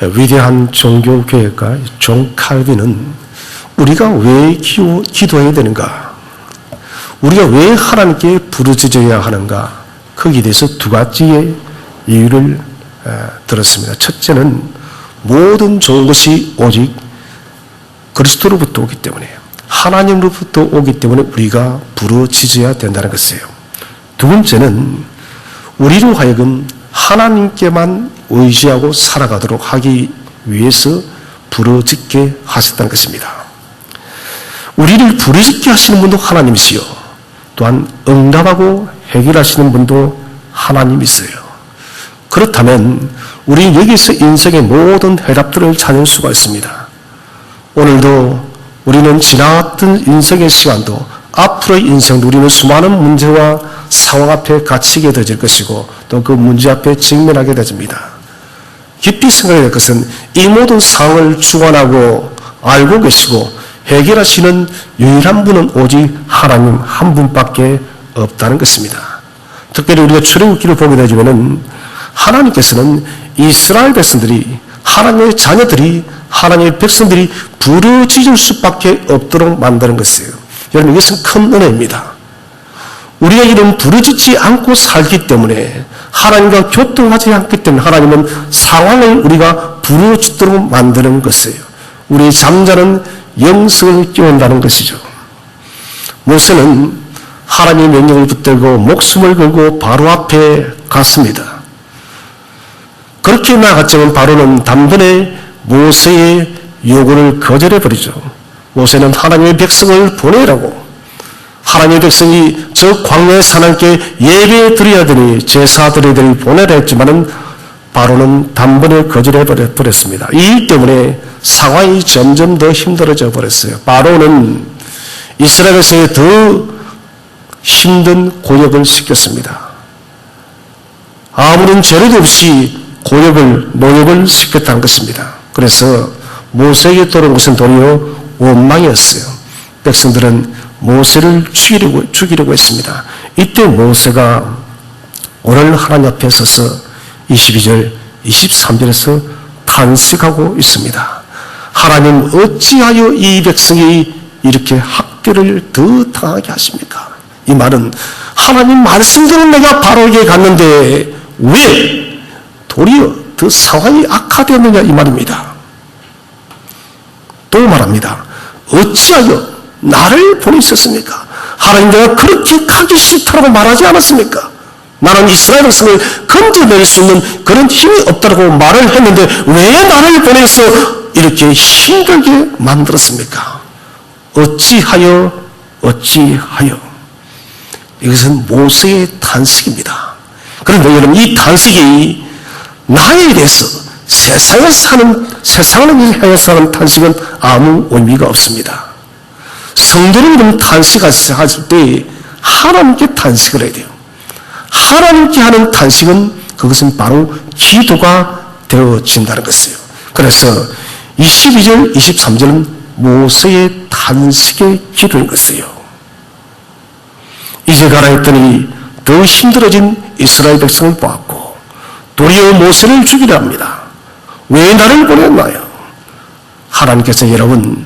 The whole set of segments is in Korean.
위대한 종교개혁가 존 칼빈은 우리가 왜 기도해야 되는가? 우리가 왜 하나님께 부르짖어야 하는가? 거기에 대해서 두 가지의 이유를 들었습니다. 첫째는 모든 좋은 것이 오직 그리스도로부터 오기 때문에, 하나님으로부터 오기 때문에 우리가 부르짖어야 된다는 것이에요. 두 번째는 우리로 하여금 하나님께만 의지하고 살아가도록 하기 위해서 부르짖게 하셨다는 것입니다. 우리를 부르짖게 하시는 분도 하나님이시요, 또한 응답하고 해결하시는 분도 하나님이세요. 그렇다면 우리는 여기서 인생의 모든 해답들을 찾을 수가 있습니다. 오늘도 우리는 지나갔던 인생의 시간도, 앞으로의 인생도 우리는 수많은 문제와 상황 앞에 갇히게 되질 것이고, 또 그 문제 앞에 직면하게 되집니다. 깊이 생각해야 될 것은 이 모든 상황을 주관하고 알고 계시고 해결하시는 유일한 분은 오직 하나님 한 분밖에 없다는 것입니다. 특별히 우리가 출애굽기를 보게 되면 하나님께서는 이스라엘 백성들이, 하나님의 자녀들이, 하나님의 백성들이 부르짖을 수밖에 없도록 만드는 것이에요. 여러분, 이것은 큰 은혜입니다. 우리가 이런 부르짖지 않고 살기 때문에, 하나님과 교통하지 않기 때문에 하나님은 상황을 우리가 부르짖도록 만드는 것이에요. 우리의 잠자는 영성을 깨운다는 것이죠. 모세는 하나님의 명령을 붙들고 목숨을 걸고 바로 앞에 갔습니다. 그렇게 나갔지만 바로는 단번에 모세의 요구를 거절해버리죠. 모세는 하나님의 백성을 보내라고, 하나님의 백성이 저 광야의 하나님께 예배 드려야 되니, 제사 드려야 되니 보내라 했지만은 바로는 단번에 거절해버렸습니다. 이 때문에 상황이 점점 더 힘들어져 버렸어요. 바로는 이스라엘에서의 더 힘든 고역을 시켰습니다. 아무런 죄도 없이 노역을 시켰다는 것입니다. 그래서 모세에게 돌아온 것은 도리어 원망이었어요. 백성들은 모세를 죽이려고 했습니다. 이때 모세가 오늘 하나님 앞에 서서 22절, 23절에서 탄식하고 있습니다. 하나님, 어찌하여 이 백성이 이렇게 학대를 더 당하게 하십니까? 이 말은 하나님 말씀대로 내가 바로에게 갔는데 왜 도리어 더 상황이 악화되었느냐, 이 말입니다. 또 말합니다. 어찌하여 나를 보내셨습니까? 하나님, 내가 그렇게 가기 싫다고 말하지 않았습니까? 나는 이스라엘 백성을 건져낼 수 있는 그런 힘이 없다고 말을 했는데 왜 나를 보내서 이렇게 힘들게 만들었습니까? 어찌하여. 이것은 모세의 탄식입니다. 그런데 여러분, 이 탄식이 나에 대해서 세상을 향해 사는 탄식은 아무 의미가 없습니다. 성도는 탄식하실 때 하나님께 탄식을 해야 돼요. 하나님께 하는 탄식은, 그것은 바로 기도가 되어진다는 것이에요. 그래서 22절, 23절은 모세의 탄식의 기도인 것이에요. 이제 가라 했더니 더 힘들어진 이스라엘 백성을 보았고 도리어 모세를 죽이려 합니다. 왜 나를 보냈나요? 하나님께서 여러분,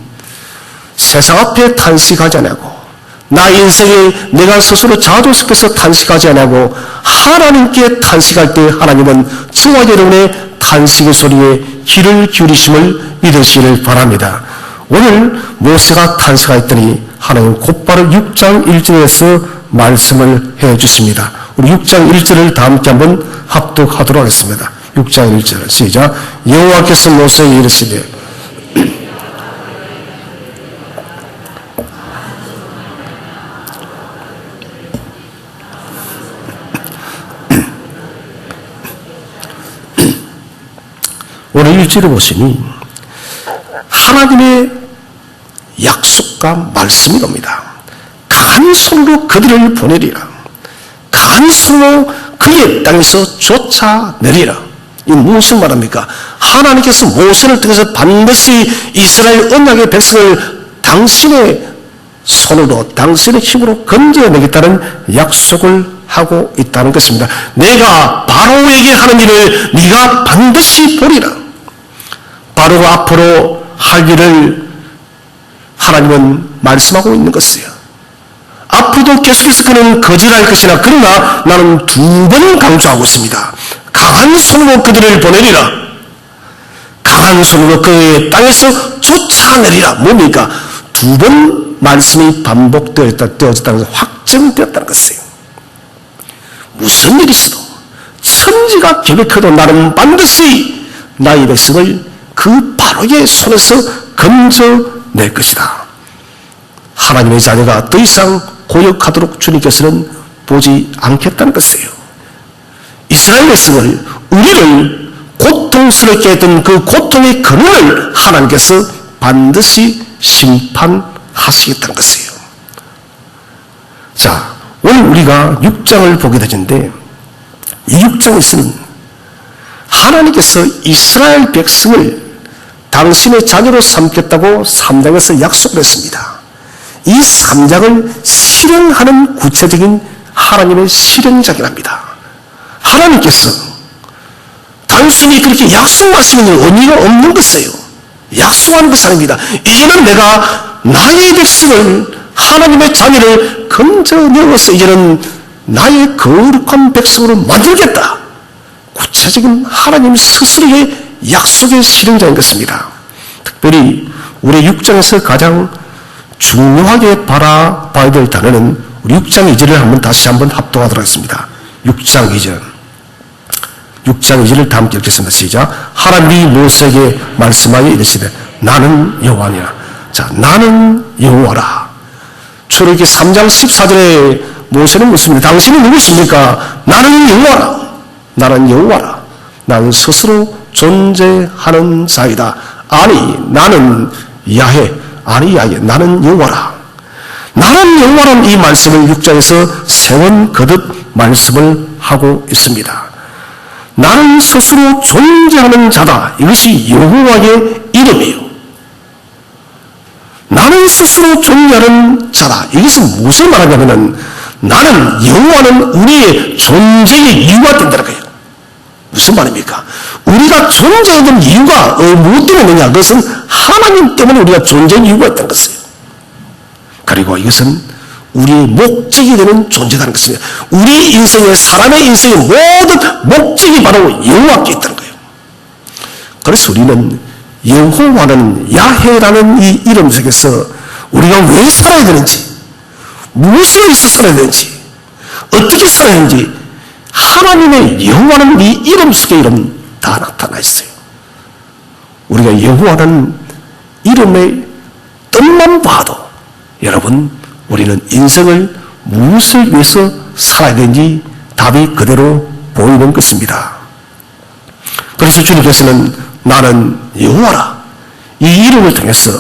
세상 앞에 탄식하지 않고, 나 인생에 내가 스스로 자조스럽게서 탄식하지 않고 하나님께 탄식할 때 하나님은 저와 여러분의 탄식의 소리에 귀를 기울이심을 믿으시기를 바랍니다. 오늘 모세가 탄식하였더니 하나님 곧바로 6장 1절에서 말씀을 해주십니다. 우리 6장 1절을 다 함께 한번 합독하도록 하겠습니다. 6장 1절 시작. 여호와께서 모세에게 이르시되 오늘 1절을 보시니 하나님의 약속과 말씀이 옵니다. 간손으로 그들을 보내리라. 간손으로 그의 땅에서 쫓아내리라. 이게 무엇을 말합니까? 하나님께서 모세를 통해서 반드시 이스라엘 언약의 백성을 당신의 손으로, 당신의 힘으로 건져내겠다는 약속을 하고 있다는 것입니다. 내가 바로에게 하는 일을 네가 반드시 보리라. 바로 앞으로 할 일을 하나님은 말씀하고 있는 것이에요. 앞으로도 계속해서 그는 거절할 것이나 그러나 나는 두 번 강조하고 있습니다. 강한 손으로 그들을 보내리라. 강한 손으로 그의 땅에서 쫓아내리라. 뭡니까? 두 번 말씀이 반복되었다는 것은 확정되었다는 것이에요. 무슨 일이 있어도 천지가 계획해도 나는 반드시 나의 백성을 그 바로의 손에서 건져낼 것이다. 하나님의 자녀가 더 이상 고역하도록 주님께서는 보지 않겠다는 것이에요. 이스라엘 백성을, 우리를 고통스럽게 했던 그 고통의 근원을 하나님께서 반드시 심판하시겠다는 것이에요. 자, 오늘 우리가 6장을 보게 되는데 이 6장에서는 하나님께서 이스라엘 백성을 당신의 자녀로 삼겠다고 3장에서 약속을 했습니다. 이 3장을 실행하는 구체적인 하나님의 실행작이랍니다. 하나님께서 단순히 그렇게 약속 말씀에는 의미가 없는 것이에요. 약속하는 것이 아닙니다. 이제는 내가 나의 백성을, 하나님의 자녀를 건져내어서 이제는 나의 거룩한 백성으로 만들겠다. 구체적인 하나님 스스로의 약속의 실행자인 것입니다. 특별히 우리 6장에서 가장 중요하게 바라봐야 될 단어는 우리 6장 2절을 다시 한번 합독하도록 하겠습니다. 6장 2절. 6장 2절을 다 함께 읽겠습니다. 시작. 하나님이 모세에게 말씀하여 이르시되 나는 여호와니라. 자, 나는 여호와라. 출애굽기 3장 14절에 모세는 묻습니다. 당신은 누구십니까? 나는 여호와라. 나는 여호와라. 나는 스스로 존재하는 자이다. 아니 나는 야훼. 아니 야훼. 나는 여호와라. 나는 여호와라는 이 말씀을 6장에서 세 번 거듭 말씀을 하고 있습니다. 나는 스스로 존재하는 자다. 이것이 여호와의 이름이에요. 나는 스스로 존재하는 자다. 이것은 무엇을 말하냐면은 나는 여호와는 우리의 존재의 이유가 된다는 거예요. 무슨 말입니까? 우리가 존재하는 이유가 무엇 때문이냐? 그것은 하나님 때문에 우리가 존재의 이유가 있다는 것이에요. 그리고 이것은 우리의 목적이 되는 존재라는 것입니다. 우리 인생의, 사람의 인생의 모든 목적이 바로 여호와께 있다는 거예요. 그래서 우리는 여호와는 야훼라는 이 이름 속에서 우리가 왜 살아야 되는지, 무엇을 위해서 살아야 되는지, 어떻게 살아야 되는지 하나님의 여호와는 이 이름 속에 이름 다 나타나 있어요. 우리가 여호와는 이름의 뜻만 봐도 여러분 우리는 인생을 무엇을 위해서 살아야 되는지 답이 그대로 보이는 것입니다. 그래서 주님께서는 나는 여호와라 이 이름을 통해서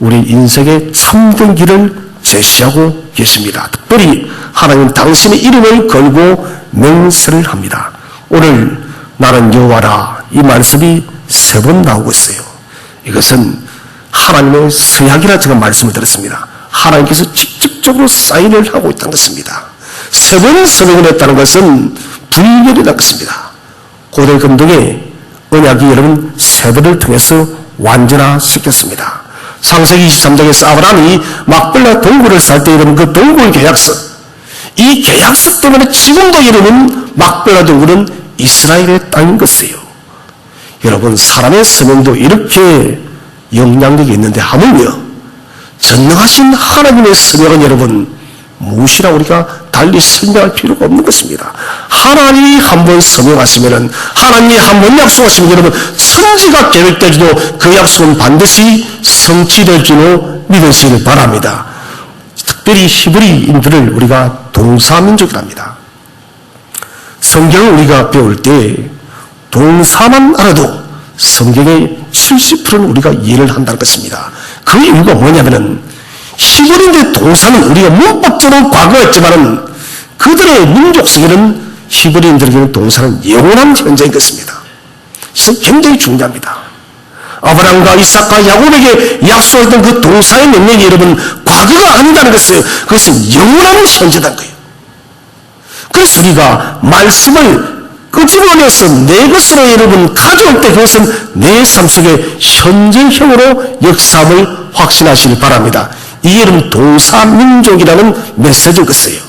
우리 인생의 참된 길을 제시하고 계십니다. 특별히 하나님은 당신의 이름을 걸고 맹세를 합니다. 오늘 나는 여호와라 이 말씀이 세 번 나오고 있어요. 이것은 하나님의 서약이라 제가 말씀을 드렸습니다. 하나님께서 직접적으로 사인을 하고 있다는 것입니다. 세 번 서명을 했다는 것은 불멸이라는 것입니다. 고대 금동의 언약이 여러분 세 번을 통해서 완전화시켰습니다. 창세기 23장에서 아브라함이 막벨라 동굴을 살 때 여러분 그 동굴 계약서, 이 계약서 때문에 지금도 여러분 막벨라 동굴은 이스라엘의 땅인 것이에요. 여러분 사람의 서명도 이렇게 영향력이 있는데 하물며 전능하신 하나님의 서명은 여러분 무엇이라 우리가 달리 설명할 필요가 없는 것입니다. 하나님이 한번 서명하시면은, 하나님이 한번 약속하시면 여러분 천지가 계획되어도 그 약속은 반드시 성취될 줄로 믿으시길 바랍니다. 특별히 히브리인들을 우리가 동사민족이랍니다. 성경을 우리가 배울 때 동사만 알아도 성경의 70%는 우리가 이해를 한다는 것입니다. 그 이유가 뭐냐면은 히브리인들의 동사는 우리가 문법적으로 과거였지만은 그들의 민족 속에는 히브리인들에게는 동사는 영원한 현재인 것입니다. 이것은 굉장히 중요합니다. 아브라함과 이삭과 야곱에게 약속했던 그 동사의 능력이 여러분 과거가 아니다는 것이에요. 그것은 영원한 현재라는 거예요. 그래서 우리가 말씀을 끄집어내서 내 것으로 여러분 가져올 때 그것은 내 삶 속에 현재형으로 역사함을 확신하시길 바랍니다. 이게 여러분 동사민족이라는 메시지인 것이에요.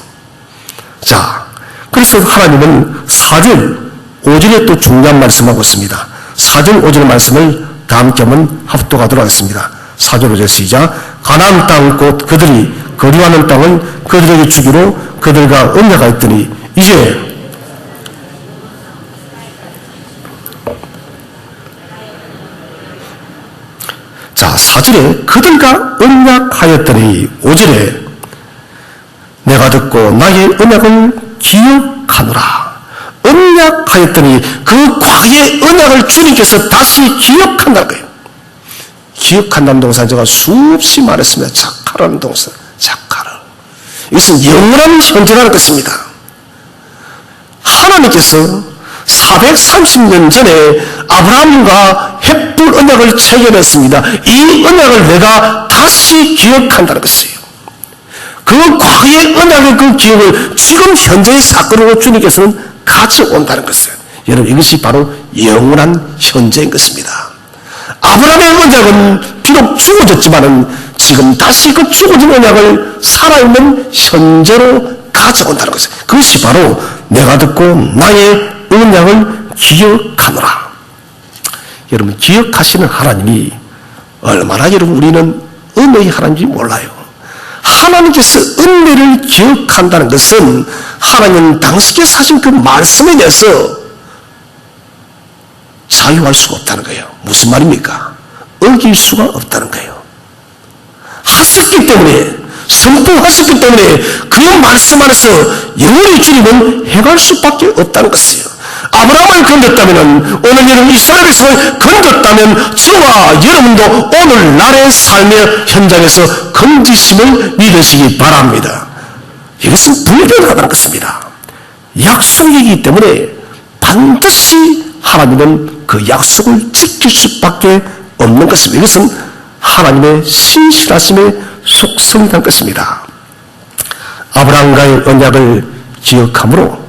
자, 그래서 하나님은 4절 5절에 또 중요한 말씀하고 있습니다. 4절 5절 말씀을 다 함께 한번 합독하도록 하겠습니다. 4절 5절 시작. 가나안 땅 곧 그들이 거류하는 땅을 그들에게 주기로 그들과 언약하였더니 이제 자, 4절에 그들과 언약하였더니 5절에 내가 듣고 나의 언약을 기억하노라. 언약하였더니 그 과거의 언약을 주님께서 다시 기억한다는 거예요. 기억한다는 동사 제가 수없이 말했습니다. 작하라는 동사. 작하라. 이것은 영원한 현재라는 것입니다. 하나님께서 430년 전에 아브라함과 햇불 언약을 체결했습니다. 이 언약을 내가 다시 기억한다는 것이에요. 그 과거의 언약의 그 기억을 지금 현재의 사건으로 주님께서는 가져온다는 것이에요. 여러분, 이것이 바로 영원한 현재인 것입니다. 아브라함의 언약은 비록 죽어졌지만은 지금 다시 그 죽어진 언약을 살아있는 현재로 가져온다는 것이에요. 그것이 바로 내가 듣고 나의 언약을 기억하노라. 여러분, 기억하시는 하나님이 얼마나 여러분 우리는 은혜의 하나님인지 몰라요. 하나님께서 은혜를 기억한다는 것은 하나님은 당시에 하신 그 말씀에 대해서 자유할 수가 없다는 거예요. 무슨 말입니까? 어길 수가 없다는 거예요. 하셨기 때문에, 선포하셨기 때문에 그 말씀 안에서 영원히 주님은 행할 수밖에 없다는 것이에요. 아브라함을 건졌다면, 오늘 여러분 이스라엘 백성을 건졌다면 저와 여러분도 오늘날의 삶의 현장에서 건지심을 믿으시기 바랍니다. 이것은 불변하다는 것입니다. 약속이기 때문에 반드시 하나님은 그 약속을 지킬 수밖에 없는 것입니다. 이것은 하나님의 신실하심의 속성이라는 것입니다. 아브라함과의 언약을 기억함으로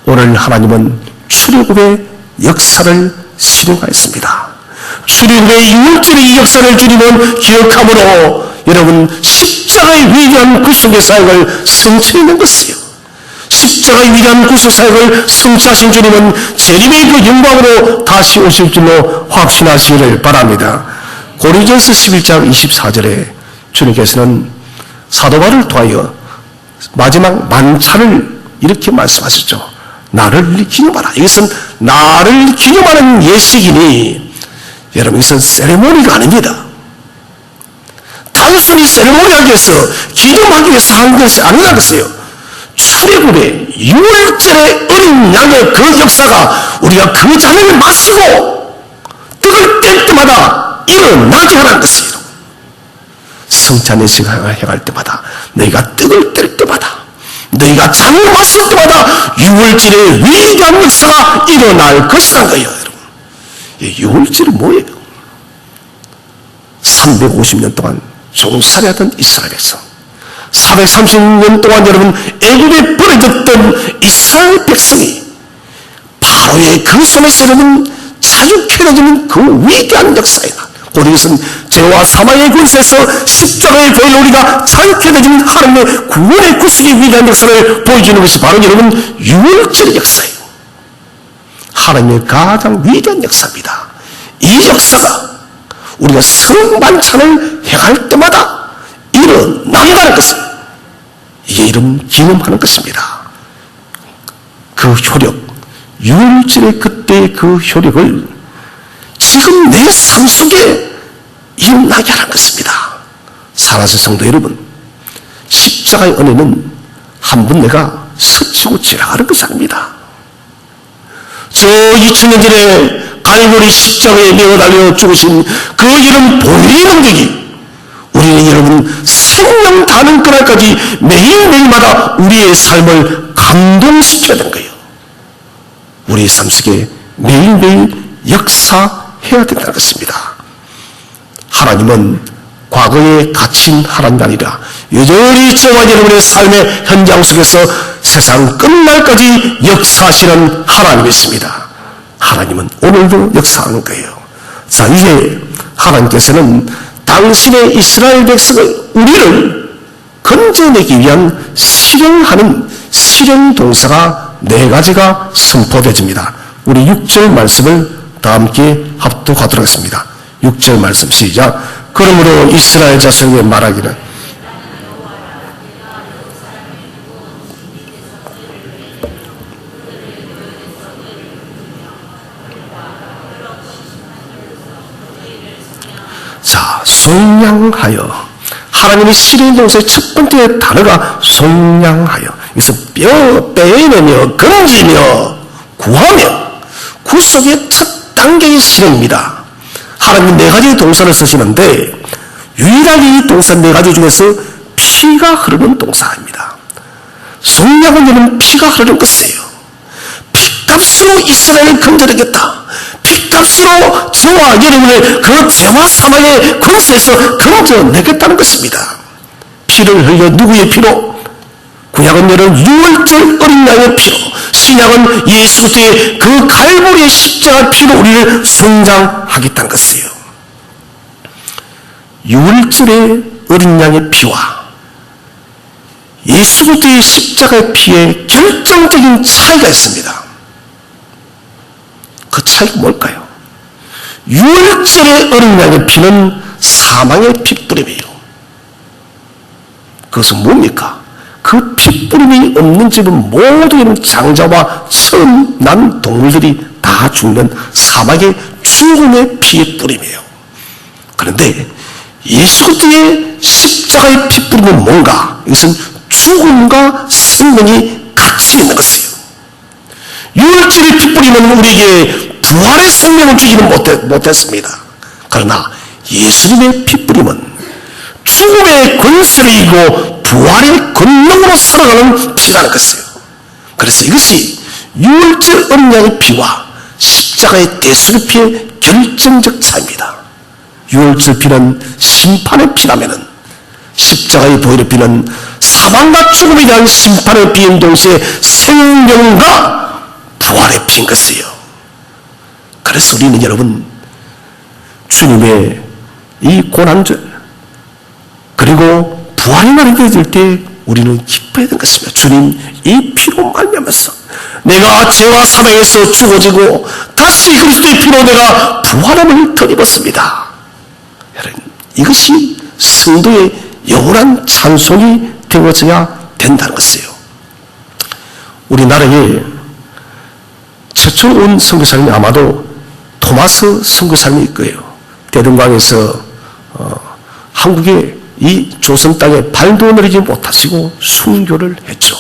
오늘 하나님은 출애굽의 역사를 실행하였습니다. 출애굽의 6월절의 이 역사를 주님은 기억함으로 여러분 십자가의 위대한 구속의 사역을 성취하는 것이에요. 십자가의 위대한 구속 사역을 성취하신 주님은 재림의 그 영광으로 다시 오실 줄로 확신하시기를 바랍니다. 고린도전서 11장 24절에 주님께서는 사도 바울을 통하여 마지막 만찬을 이렇게 말씀하셨죠. 나를 기념하라. 이것은 나를 기념하는 예식이니 여러분 이것은 세레모니가 아닙니다. 단순히 세레모니하기 위해서 기념하기 위해서 하는 것이 아니라는 것이에요. 출애굽의 6월절의 어린 양의 그 역사가 우리가 그 잔을 마시고 떡을 뗄 때마다 일어나게 하라는 것이에요. 성찬 예식을 행할 때마다, 너희가 떡을 뗄 때마다, 너희가 잔을 마실 때마다 6월절의 위대한 역사가 일어날 것이라는 거예요. 여러분, 6월절이 뭐예요? 350년 동안 종살이하던 이스라엘 백성, 430년 동안 여러분 애굽에 버려졌던 이스라엘 백성이 바로의 그 손에서 여러분 자유케 되는 그 위대한 역사이다. 우리 이것은 죄와 사망의 권세에서 십자가의 보혈로 우리가 자유케 되는 하나님의 구원의 구속의 위대한 역사를 보여주는 것이 바로 여러분 6월절 역사예요. 하나님의 가장 위대한 역사입니다. 이 역사가 우리가 성만찬을 행할 때마다 일어난다는 것은 이게 이름 기념하는 것입니다. 그 효력, 6월절의 그때의 그 효력을 지금 내 삶 속에 일어나게 하는 것입니다. 사랑하는 성도 여러분, 십자가의 은혜는 한 번 내가 스치고 지나가는 것이 아닙니다. 저 2000년 전에 갈보리 십자가에 매어달려 죽으신 그 이름 보혈의 능력이 우리는 여러분 생명 다는 그날까지 매일매일마다 우리의 삶을 감동시켜야 되는 거예요. 우리의 삶 속에 매일매일 역사해야 된다는 것입니다. 하나님은 과거에 갇힌 하나님이 아니라 여전히 저와 여러분의 삶의 현장 속에서 세상 끝날까지 역사하시는 하나님이십니다. 하나님은 오늘도 역사하는 거예요. 자, 이제 하나님께서는 당신의 이스라엘 백성을, 우리를 건져내기 위한 실행하는 실행 동사가 4가지가 선포되어집니다. 우리 6절 말씀을 다 함께 합독하도록 하겠습니다. 6절 말씀 시작. 그러므로 이스라엘 자손에게 말하기를 자, 속량하여. 하나님의 실행 동사의 첫 번째 단어가 속량하여. 이것은 빼내며 건지며 구하며 구속의 첫 단계의 실행입니다. 하나님 4가지 동사를 쓰시는데 유일하게 이 동사 4가지 중에서 피가 흐르는 동사입니다. 속량은 여러분 피가 흐르는 것이에요. 피값으로 이스라엘을 건져내겠다. 피값으로 저와 여러분을 그 죄와 사망의 권세에서 건져내겠다는 것입니다. 피를 흘려 누구의 피로? 구약은 여러분 유월절 어린 양의 피로, 신약은 예수 그리스도의 그 갈보리의 십자가 피로 우리를 성장하겠다는 것이에요. 유월절의 어린 양의 피와 예수 그리스도의 십자가의 피에 결정적인 차이가 있습니다. 그 차이가 뭘까요? 유월절의 어린 양의 피는 사망의 핏부림이에요. 그것은 뭡니까? 그 핏부림이 없는 집은 모든 장자와 처음 난 동물들이 다 죽는 사막의 죽음의 피의 뿌림이에요. 그런데 예수 그리스도의 십자가의 핏부림은 뭔가? 이것은 죽음과 생명이 같이 있는 것이에요. 유월절의 핏부림은 우리에게 부활의 생명을 주지는 못했습니다. 그러나 예수님의 핏부림은 죽음의 권세를 이기고 부활의 권능으로 살아가는 피라는 것이에요. 그래서 이것이 유월절 어린 양의 피와 십자가의 대속의 피의 결정적 차이입니다. 유월절 피는 심판의 피라면은 십자가의 보혈의 피는 사망과 죽음에 대한 심판의 피인 동시에 생명과 부활의 피인 것이에요. 그래서 우리는 여러분 주님의 이 고난절 그리고 부활의 날이 되어질 때 우리는 기뻐해야 되는 것입니다. 주님, 이 피로 말미암아서 내가 죄와 사망에서 죽어지고 다시 그리스도의 피로 내가 부활함을 덧입었습니다. 여러분, 이것이 성도의 영원한 찬송이 되어져야 된다는 것이에요. 우리나라에 최초 온 선교사님이 아마도 토마스 선교사님일 거예요. 대동강에서 한국에 이 조선 땅에 발도 내리지 못하시고 순교를 했죠.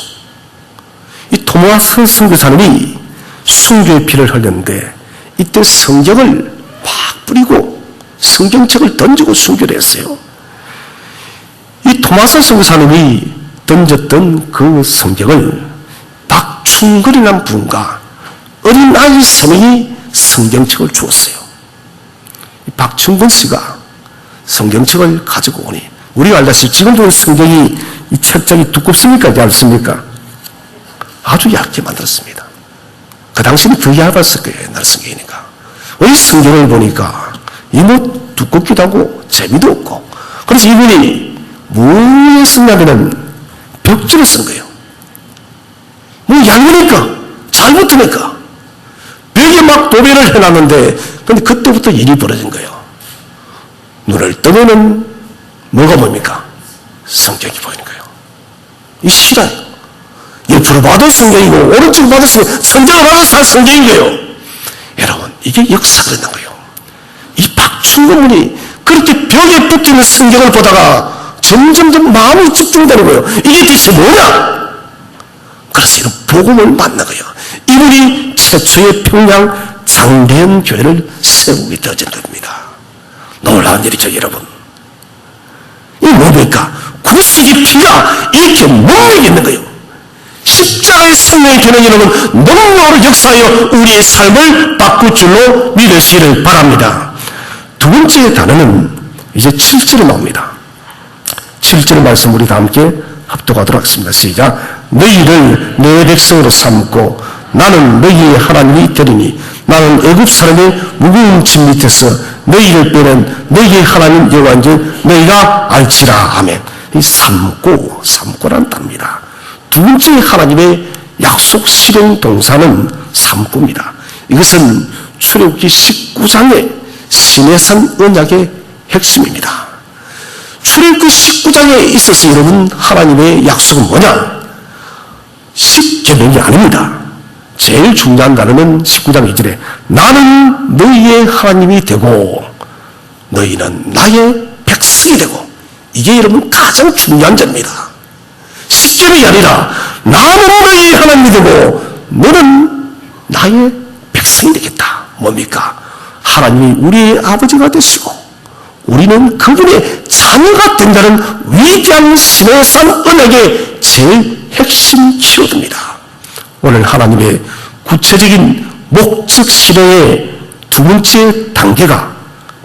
이 토마스 선교사님이 순교의 피를 흘렸는데 이때 성경을 막 뿌리고 성경책을 던지고 순교를 했어요. 이 토마스 선교사님이 던졌던 그 성경을 박충근이라는 분과 어린 아이 3명이 성경책을 주었어요. 이 박충근 씨가 성경책을 가지고 오니 우리가 알다시피 지금도 성경이 이 책장이 두껍습니까? 얇습니까? 아주 얇게 만들었습니다. 그 당시는 더 얇았을 거예요. 옛날 성경이니까. 이 성경을 보니까 이 뭐 두껍기도 하고 재미도 없고 그래서 이분이 뭐에 쓰냐면은 벽지를 쓴 거예요. 뭐 얇으니까 잘 붙으니까 벽에 막 도배를 해놨는데 근데 그때부터 일이 벌어진 거예요. 눈을 뜨면은 뭐가 보입니까? 성경이 보이는 거예요. 이 실화예요. 옆으로 봐도 성경이고 오른쪽으로 봐도 성경을 봐도 성경인 거예요. 여러분 이게 역사가 된다는 거예요. 이 박충근이 그렇게 벽에 붙어있는 성경을 보다가 점점 마음이 집중되는 거예요. 이게 대체 뭐냐? 그래서 이런 복음을 만난 거예요. 이분이 최초의 평양 장대현 교회를 세우게 되어진 겁니다. 놀라운 일이죠, 여러분. 이게 뭡니까? 구속의 피가 이렇게 능력이 있는 거예요. 십자가의 생명의 피는 여러분 능력으로 역사하여 우리의 삶을 바꿀 줄로 믿으시기를 바랍니다. 두 번째 단어는 이제 7절에 나옵니다. 7절 말씀 우리 다 함께 합독하도록 하겠습니다. 시작. 너희를 내 백성으로 삼고 나는 너희의 하나님이 되리니 나는 애굽 사람의 무거운 짐 밑에서 너희를 빼낸 너희의 하나님 여호와인 줄 너희가 알지라. 아멘. 이 삼고란 단어입니다. 두 번째 하나님의 약속 실행 동사는 삼고입니다. 이것은 출애굽기 19장의 시내산 언약의 핵심입니다. 출애굽기 19장에 있어서 여러분 하나님의 약속은 뭐냐? 10계명이 아닙니다. 제일 중요한 단어는 19장 2절에 나는 너희의 하나님이 되고 너희는 나의 백성이 되고, 이게 여러분 가장 중요한 점입니다. 10계명이 아니라 나는 너희의 하나님이 되고 너는 나의 백성이 되겠다. 뭡니까? 하나님이 우리의 아버지가 되시고 우리는 그분의 자녀가 된다는 위대한 시내산 언약의 제일 핵심 키워드입니다. 오늘 하나님의 구체적인 목적 실행의 두 번째 단계가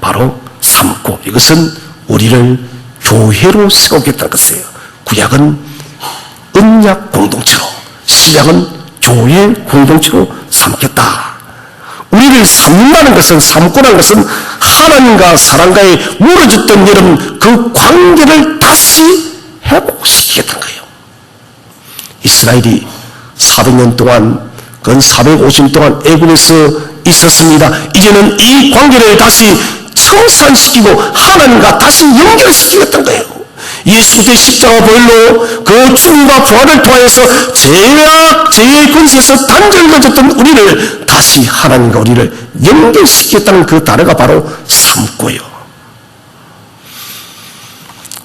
바로 삼고, 이것은 우리를 교회로 세우겠다는 것이에요. 구약은 언약 공동체로, 신약은 교회 공동체로 삼겠다. 우리를 삼는다는 것은, 삼고라는 것은 하나님과 사람과의 무너졌던 여러분 그 관계를 다시 회복시키겠다는 거예요. 이스라엘이 400년 동안, 근 450년 동안 애굽에서 있었습니다. 이제는 이 관계를 다시 청산시키고 하나님과 다시 연결시키겠다는 거예요. 예수의 십자가 보혈로 그 죽음과 부활을 통하여서 죄의 권세에서 단절되어졌던 우리를 다시 하나님과 우리를 연결시키겠다는 그 단어가 바로 삼고요.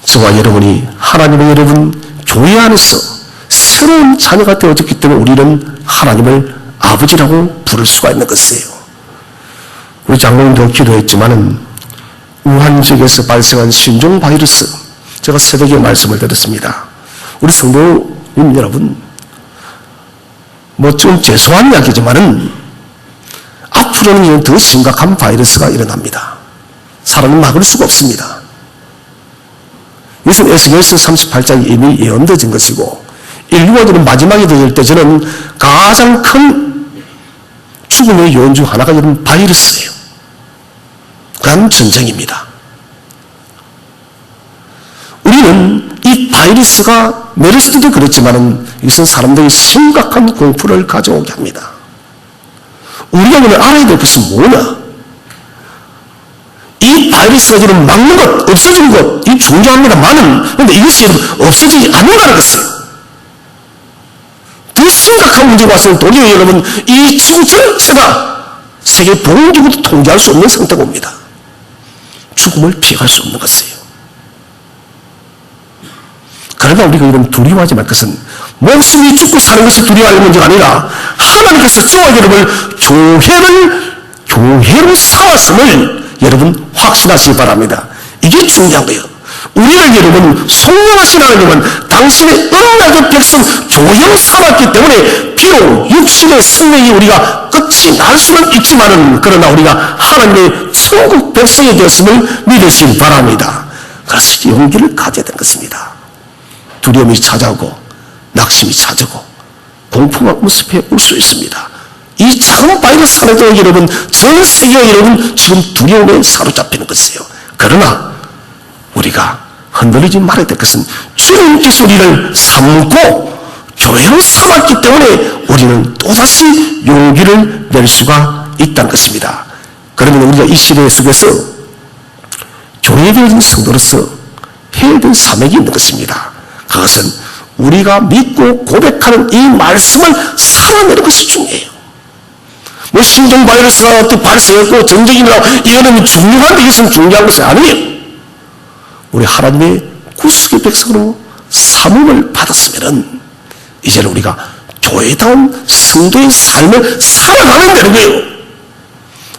저와 여러분이 하나님의 여러분 교회 안에서 새로운 자녀가 되어졌기 때문에 우리는 하나님을 아버지라고 부를 수가 있는 것이에요. 우리 장로님도 기도했지만은 우한 지역에서 발생한 신종 바이러스, 제가 새벽에 말씀을 드렸습니다. 우리 성도님 여러분, 뭐 좀 죄송한 이야기지만은 앞으로는 더 심각한 바이러스가 일어납니다. 사람을 막을 수가 없습니다. 이것은 에스겔서 38장에 이미 예언되어진 것이고, 인류가 되는 마지막에 될 때 저는 가장 큰 죽음의 요인 중 하나가 이런 바이러스예요. 그건 전쟁입니다. 우리는 이 바이러스가 메르스 때도 그렇지만은 이것은 사람들이 심각한 공포를 가져오게 합니다. 우리가 오늘 알아야 될 것은 뭐냐? 이 바이러스가 지금 막는 것, 없어지는 것, 이 중요합니다만은, 그런데 이것이 없어지지 않는다는 것이에요. 더 심각한 문제가 왔을 때 도리어 여러분, 이 지구 전체가 세계 보건기구도 통제할 수 없는 상태가 옵니다. 죽음을 피할 수 없는 것이에요. 그러나 우리가 이런 두려워하지 말 것은 목숨이 죽고 사는 것이 두려워할 문제가 아니라 하나님께서 저와 여러분을 교회로 삼았음을 여러분 확신하시기 바랍니다. 이게 중요한 거예요. 우리를 여러분 속량하신 하나님은 당신의 언약의 백성 교회로 삼았기 때문에 비록 육신의 생명이 우리가 끝이 날 수는 있지만은, 그러나 우리가 하나님의 천국 백성이 되었음을 믿으시기 바랍니다. 그래서 용기를 가져야 되는 것입니다. 두려움이 찾아오고 낙심이 찾아오고 공포가 음습해 올 수 있습니다. 이 작은 바이러스 하나도 여러분 전 세계가 여러분 지금 두려움에 사로잡히는 것이에요. 그러나 우리가 흔들리지 말아야 될 것은 주님께서 우리를 삼고 교회로 삼았기 때문에 우리는 또다시 용기를 낼 수가 있다는 것입니다. 그러면 우리가 이 시대 속에서 교회된 성도로서 해야 될 사명이 있는 것입니다. 그것은 우리가 믿고 고백하는 이 말씀을 살아내는 것이 중요해요. 뭐 신종 바이러스가 또 발생했고 전쟁이나 이거는 중요한데 이것은 중요한 것이 아니에요. 우리 하나님의 구속의 백성으로 사명을 받았으면은 이제는 우리가 교회다운 성도의 삶을 살아가면 되는 거예요.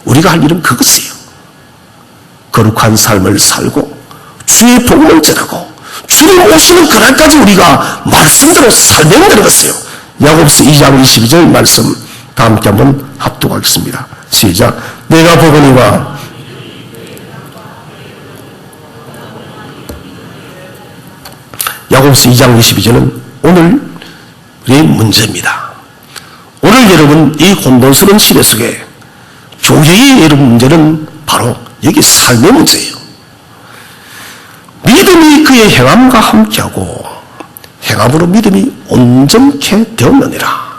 우리가 할 일은 그것이에요. 거룩한 삶을 살고 주의 복음을 전하고 주님 오시는 그날까지 우리가 말씀대로 살면 되는 것이에요. 야고보서 2장 22절 말씀 다 함께 한번 합독하겠습니다. 시작. 내가 보거니와 야고보서 2장 22절은 오늘 우리의 문제입니다. 오늘 여러분 이 혼돈스러운 시대 속에 교회의 여러분 문제는 바로 여기 삶의 문제예요. 믿음이 그의 행함과 함께하고 행함으로 믿음이 온전케 되었느니라.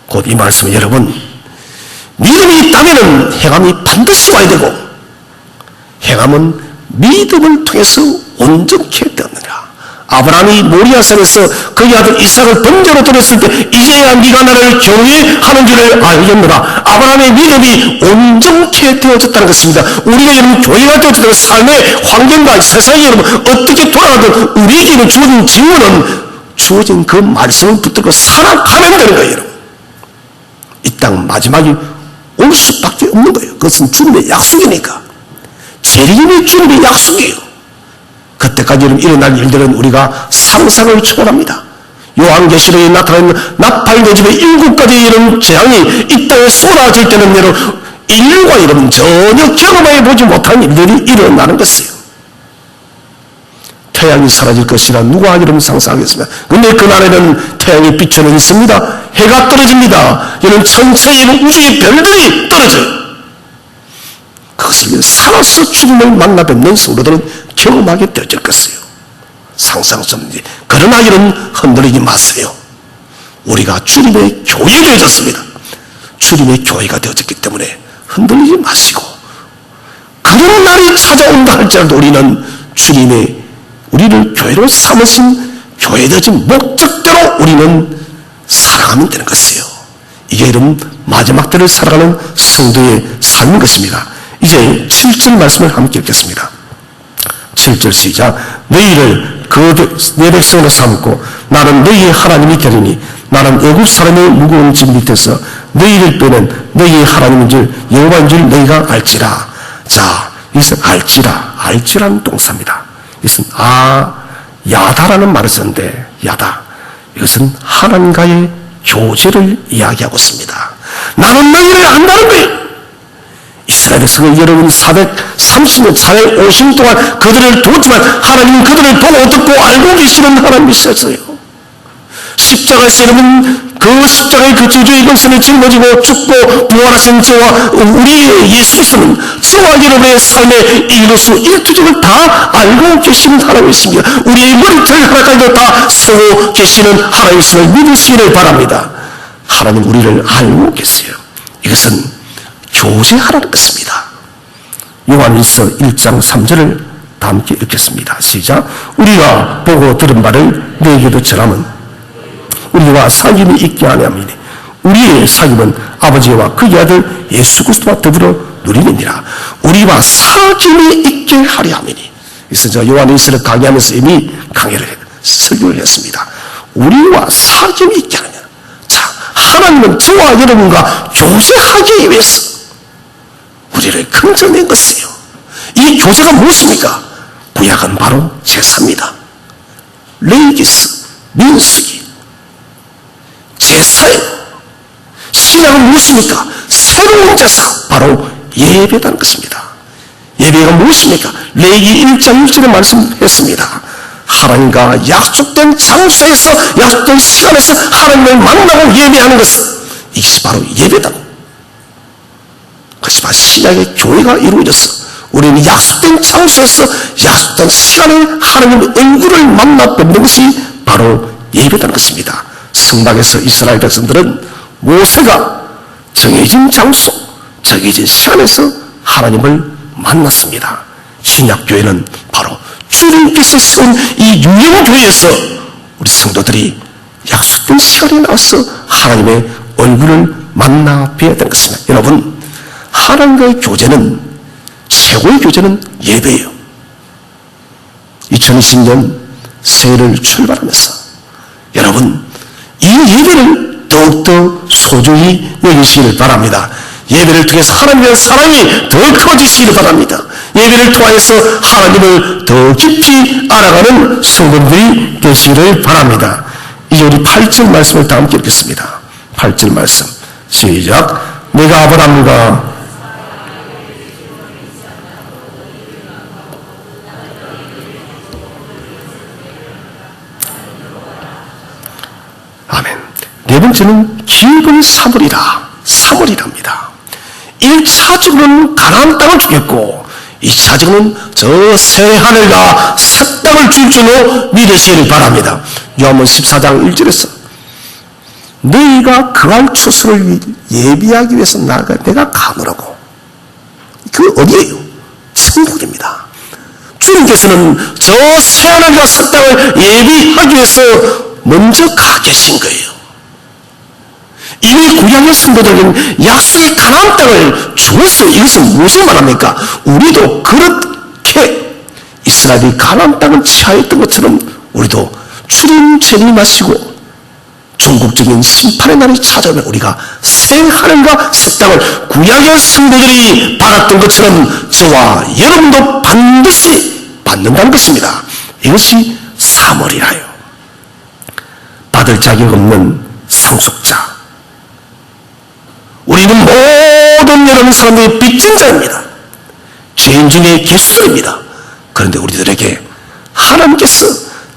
곧 이 말씀은 여러분, 믿음이 있다면 행함이 반드시 와야 되고 행함은 믿음을 통해서 온전케 되었느니라. 아브라함이 모리아산에서 그의 아들 이삭을 번제로 드렸을 때 이제야 네가 나를 경외하는 줄을 알겠노라. 아브라함의 믿음이 온전케 되어졌다는 것입니다. 우리가 여러분 교회가 되어졌다는 삶의 환경과 세상이 여러분 어떻게 돌아가든 우리에게는 주어진 직무는 주어진 그 말씀을 붙들고 살아가면 되는 거예요. 여러분. 이 땅 마지막이 올 수밖에 없는 거예요. 그것은 주님의 약속이니까. 재림이 주님의 약속이에요. 그때까지 일어날 일들은 우리가 상상을 초월합니다. 요한계시록에 나타나는 나팔계집의 7가지 이런 재앙이 이 땅에 쏟아질 때는 여러분 인류가 여러분 전혀 경험해 보지 못한 일들이 일어나는 것이에요. 태양이 사라질 것이라 누가 여러분 상상하겠습니까? 근데 그날에는 태양이 비추는 있습니다. 해가 떨어집니다. 이런 천체의 우주의 별들이 떨어져요. 그것을 살아서 주님을 만나 뵙는 성도들은 경험하게 되어질 것이에요. 상상 수 없는지. 그러나 이런 흔들리지 마세요. 우리가 주님의 교회 되어졌습니다. 주님의 교회가 되어졌기 때문에 흔들리지 마시고 그런 날이 찾아온다 할지라도 우리는 주님의 우리를 교회로 삼으신 교회 되어진 목적대로 우리는 살아가면 되는 것이에요. 이게 여러분 마지막 때를 살아가는 성도의 삶인 것입니다. 이제 7절 말씀을 함께 읽겠습니다. 7절 시작. 너희를 내 백성으로 삼고 나는 너희의 하나님이 되리니 나는 애굽 사람의 무거운 짐 밑에서 너희를 빼는 너희의 하나님인 줄 여호와인 줄 너희가 알지라. 자, 이것은 알지라는 동사입니다. 이것은 야다라는 말을 썼는데 야다. 이것은 하나님과의 교제를 이야기하고 있습니다. 나는 너희를 안다는 거예요. 이스라엘에서 여러분 430년 450년 동안 그들을 도왔지만 하나님은 그들을 보고 듣고 알고 계시는 하나님이셨어요. 십자가에서 여러분 그 십자가의 그 저주의 근성이 짊어지고 죽고 부활하신 저와 우리 예수 그리스도는 저와 여러분의 삶의 일루수 일투족을 다 알고 계시는 하나님이십니다. 우리의 머리털 하나까지도 다 세우고 계시는 하나님이심을 믿으시기를 바랍니다. 하나님 우리를 알고 계세요. 이것은 교제하라는 것입니다. 요한일서 1장 3절을 다 함께 읽겠습니다. 시작. 우리가 보고 들은 바를 너에게도 전하면 우리와 사귐이 있게 하려니니 우리의 사귐은 아버지와 그의 아들 예수 그리스도와 더불어 누리느니라. 우리와 사귐이 있게 하려 함이니. 그래서 제가 요한일서를 강의하면서 이미 설교를 했습니다. 우리와 사귐이 있게 하느냐. 자, 하나님은 저와 여러분과 교제하기 위해서 우리를 건져낸 것이에요. 이 교제가 무엇입니까? 구약은 바로 제사입니다. 레위기스, 민수기, 제사예요. 신약은 무엇입니까? 새로운 제사, 바로 예배라는 것입니다. 예배가 무엇입니까? 레위기 1장 6절에 말씀했습니다. 하나님과 약속된 장소에서 약속된 시간에서 하나님을 만나고 예배하는 것은 이것이 바로 예배다. 그것이 바로 신약의 교회가 이루어졌어. 우리는 약속된 장소에서 약속된 시간에 하나님의 얼굴을 만나 뵙는 것이 바로 예배라는 것입니다. 성막에서 이스라엘 백성들은 모세가 정해진 장소, 정해진 시간에서 하나님을 만났습니다. 신약교회는 바로 주님께서 세운 이 유형교회에서 우리 성도들이 약속된 시간에 나와서 하나님의 얼굴을 만나 뵈야 되는 것입니다. 여러분, 하나님과의 교제는, 최고의 교제는 예배예요. 2020년 새해를 출발하면서 여러분, 이 예배를 더욱더 소중히 여기시기를 바랍니다. 예배를 통해서 하나님에 대한 사랑이 더 커지시기를 바랍니다. 예배를 통해서 하나님을 더 깊이 알아가는 성도들이 되시기를 바랍니다. 이제 우리 8절 말씀을 다 함께 읽겠습니다. 8절 말씀 시작. 내가 아브라함과 아멘. 번째는 기업을 삼으리랍니다. 1차적으로는 가나안 땅을 주겠고 2차적으로는 저 새 하늘과 새 땅을 줄 줄로 믿으시길 바랍니다. 요한복음 14장 1절에서 너희가 그할 처소를 예비하기 위해서 내가 가노라고. 그 어디예요? 천국입니다. 주님께서는 저 새 하늘과 새 땅을 예비하기 위해서 먼저 가 계신 거예요. 이미 구약의 성도들은 약속의 가나안 땅을 주었어요. 이것은 무슨 말합니까? 우리도 그렇게 이스라엘이 가나안 땅을 취하였던 것처럼 우리도 주님 재림하시고 종국적인 심판의 날이 찾아오면 우리가 새 하늘과 새 땅을 구약의 성도들이 받았던 것처럼 저와 여러분도 반드시 받는다는 것입니다. 이것이 사월이라요. 받을 자격 없는 상속자. 우리는 모든 여러분 사람들의 빚진 자입니다. 죄인 중에 개수들입니다. 그런데 우리들에게 하나님께서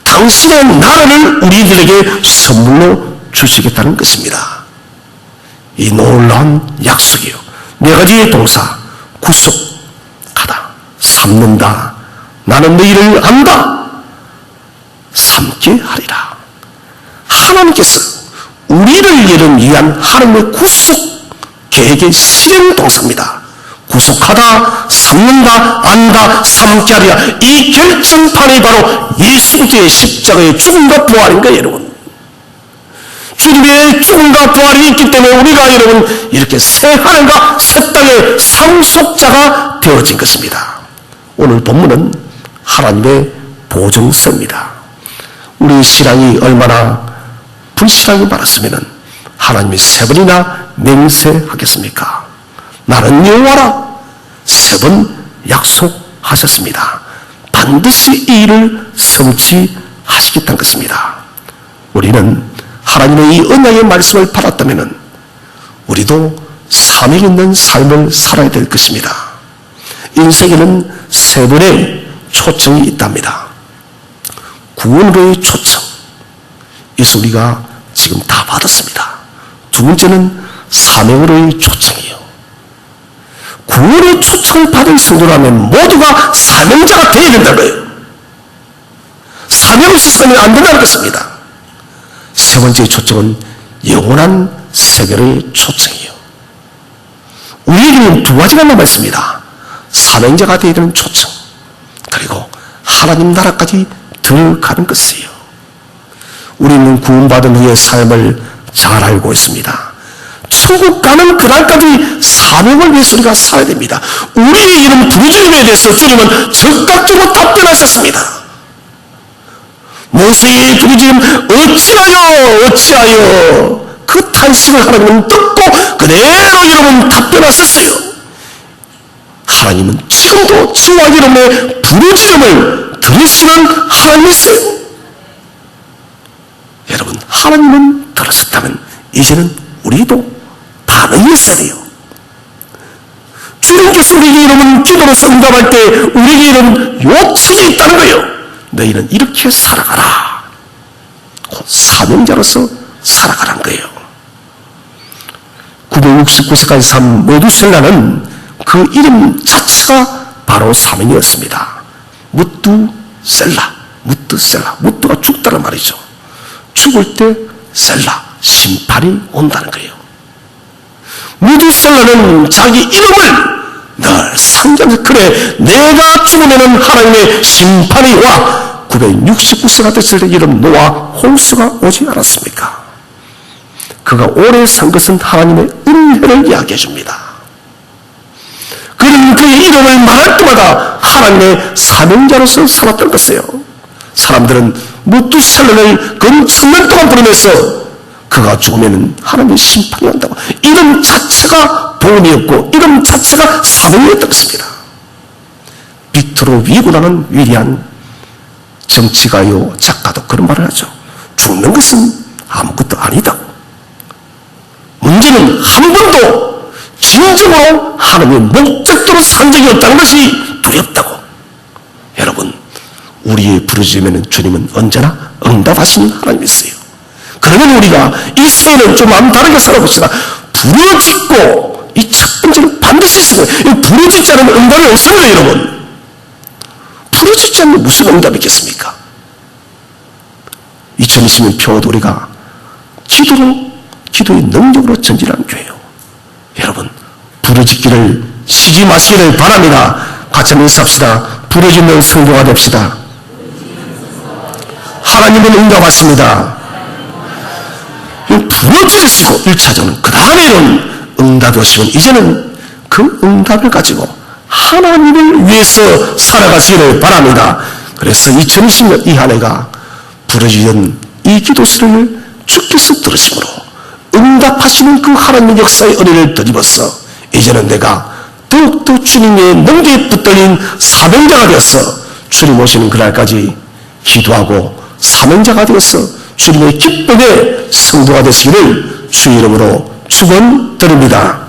당신의 나라를 우리들에게 선물로 주시겠다는 것입니다. 이 놀라운 약속이요. 네 가지의 동사, 구속하다, 삼는다, 나는 너희를 안다, 삼게 하리라. 하나님께서 우리를 위한 하나님의 구속 계획의 실행 동사입니다. 구속하다, 삼는다, 안다, 삼게 하리라. 이 결정판이 바로 예수 그리스도의 십자가의 죽음과 부활인 거예요, 여러분. 주님의 죽음과 부활이 있기 때문에 우리가 여러분 이렇게 새 하늘과 새 땅의 상속자가 되어진 것입니다. 오늘 본문은 하나님의 보증서입니다. 우리 신앙이 얼마나 불신앙이 많았으면 하나님이 세 번이나 맹세하겠습니까? 나는 여호와라 세 번 약속하셨습니다. 반드시 이 일을 성취하시겠다는 것입니다. 우리는 하나님의 이 언약의 말씀을 받았다면 우리도 사명 있는 삶을 살아야 될 것입니다. 인생에는 세 번의 초청이 있답니다. 구원으로의 초청, 이것을 우리가 지금 다 받았습니다. 두 번째는 사명으로의 초청이에요. 구원의 초청을 받은 성도라면 모두가 사명자가 되어야 된다고요. 사명을 없어서는 안 된다는 것입니다. 세 번째 초청은 영원한 세계의 초청이에요. 우리에게는 두 가지가 남아있습니다. 사명자가 되어야 되는 초청, 그리고 하나님 나라까지 들어가는 것이에요. 우리는 구원받은 후의 삶을 잘 알고 있습니다. 천국 가는 그날까지 사명을 위해서 우리가 살아야 됩니다. 우리의 이런 부르짖음에 대해서 주님은 적극적으로 답변하셨습니다. 모세의 부르짖음 어찌하여 그 탄식을 하나님은 듣고 그대로 여러분 답변하셨어요. 하나님은 지금도 저와 여러분의 부르짖음을 들으시는 하나님이세요. 여러분, 하나님은 들으셨다면 이제는 우리도 반응했어야 돼요. 주님께서 우리에게 여러분 기도로서 응답할 때 우리에게 이런 요청이 있다는 거예요. 너희는 이렇게 살아가라. 곧 사명자로서 살아가라는 거예요. 969세까지 산 모두셀라는 그 이름 자체가 바로 사명이었습니다. 무뚜셀라, 무뚜가 죽다는 말이죠. 죽을 때 셀라, 심판이 온다는 거예요. 무두셀라는 자기 이름을 늘 상기하면서 그래 내가 죽으면 하나님의 심판이 와. 969세가 됐을 때 이름 노아 홍수가 오지 않았습니까? 그가 오래 산 것은 하나님의 은혜를 이야기해 줍니다. 그는 그의 이름을 말할 때마다 하나님의 사명자로서 살았던 것이에요. 사람들은 무두셀라를 근 1000년 동안 부르면서 그가 죽으면 하나님의 심판이 온다고. 이름 자체가 복음이었고 이름 자체가 사명이었던 것입니다. 빅토르 위고라는 위대한 정치가요 작가도 그런 말을 하죠. 죽는 것은 아무것도 아니다. 문제는 한 번도 진정으로 하나님의 목적대로 산 적이 없다는 것이 두렵다고. 여러분, 우리의 부르짖음에는 주님은 언제나 응답하시는 하나님이세요. 그 그러면 우리가 이 새해는 좀 마음 다르게 살아봅시다. 부르짖고 이 첫 번째는 반드시 쓰고, 이 부르짖지 않으면 응답이 없습니다, 여러분. 부르짖지 않으면 무슨 응답이 있겠습니까? 2020년 표어도 우리가 기도의 능력으로 전진하는 교회예요. 여러분, 부르짖기를 쉬지 마시기를 바랍니다. 같이 한번 인사합시다. 부르짖는 성도가 됩시다. 하나님은 응답하십니다. 부르짖으시고 1차적으로는 그 다음에는 응답이 오시면 이제는 그 응답을 가지고 하나님을 위해서 살아가시기를 바랍니다. 그래서 2020년 이 한 해가 부르짖은 이 기도소리를 주께서 들으심으로 응답하시는 그 하나님의 역사의 은혜를 덧입어서 이제는 내가 더욱더 주님의 능력에 붙들린 사명자가 되어서 주님 오시는 그날까지 기도하고 사명자가 되어서 주님의 기쁨의 성도가 되시기를 주의 이름으로 축원드립니다.